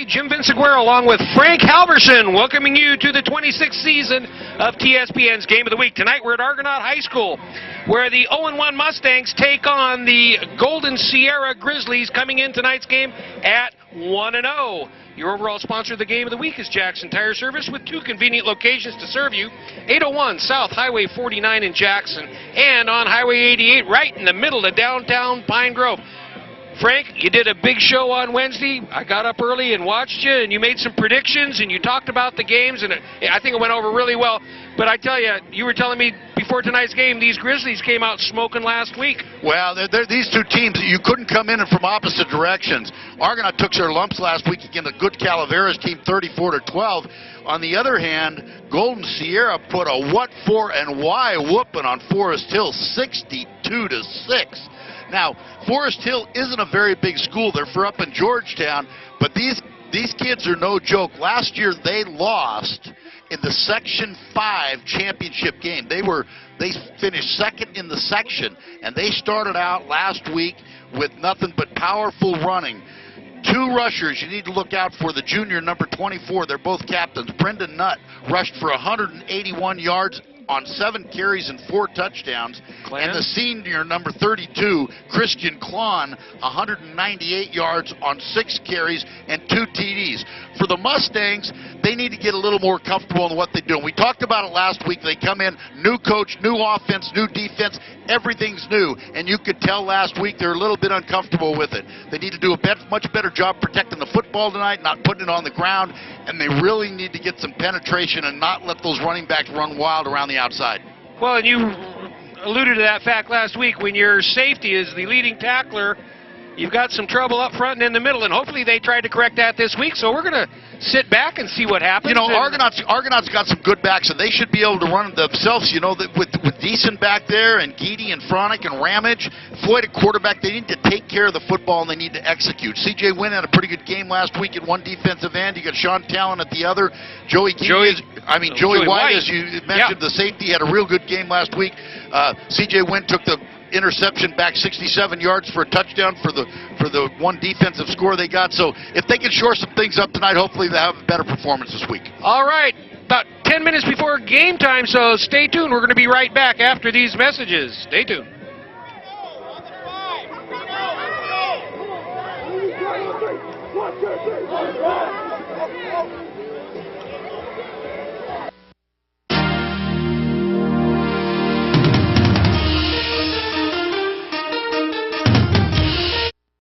Jim Vinciguerra along with Frank Halvorson welcoming you to the 26th season of TSPN's Game of the Week. Tonight we're at Argonaut High School where the 0-1 Mustangs take on the Golden Sierra Grizzlies, coming in tonight's game at 1-0. Your overall sponsor of the Game of the Week is Jackson Tire Service, with two convenient locations to serve you: 801 South Highway 49 in Jackson and on Highway 88 right in the middle of downtown Pine Grove. Frank, you did a big show on Wednesday. I got up early and watched you, and you made some predictions, and you talked about the games, and I think it went over really well. But I tell you, you were telling me before tonight's game, these Grizzlies came out smoking last week. Well, they're these two teams, you couldn't come in from opposite directions. Argonaut took their lumps last week against a good Calaveras team, 34-12. On the other hand, Golden Sierra put a what for and why whooping on Forest Hill, 62-6. Now, Forest Hill isn't a very big school. They're up in Georgetown, but these kids are no joke. Last year they lost in the Section 5 championship game. They finished second in the section, and they started out last week with nothing but powerful running. Two rushers you need to look out for. The junior, number 24, they're both captains. Brendan Nutt rushed for 181 yards on 7 carries and 4 touchdowns. And the senior, number 32, Christian Klon, 198 yards on 6 carries and 2 TDs. For the Mustangs, they need to get a little more comfortable in what they do. We talked about it last week. They come in, new coach, new offense, new defense, everything's new. And you could tell last week they're a little bit uncomfortable with it. They need to do a much better job protecting the football tonight, not putting it on the ground, and they really need to get some penetration and not let those running backs run wild around the outside. Well, and you alluded to that fact last week. When your safety is the leading tackler, you've got some trouble up front and in the middle, and hopefully they tried to correct that this week. So we're going to sit back and see what happens. You know, Argonaut's got some good backs, and they should be able to run themselves. You know, with Deason back there and Geedy and Fronick and Ramage, Floyd at quarterback, they need to take care of the football and they need to execute. C.J. Wynn had a pretty good game last week at one defensive end. You got Sean Talon at the other. Joey White, as you mentioned, the safety, had a real good game last week. C.J. Wynn took the interception back 67 yards for a touchdown for the one defensive score they got. So if they can shore some things up tonight, hopefully they'll have a better performance this week. All right, about 10 minutes before game time, so stay tuned. We're going to be right back after these messages. Stay tuned.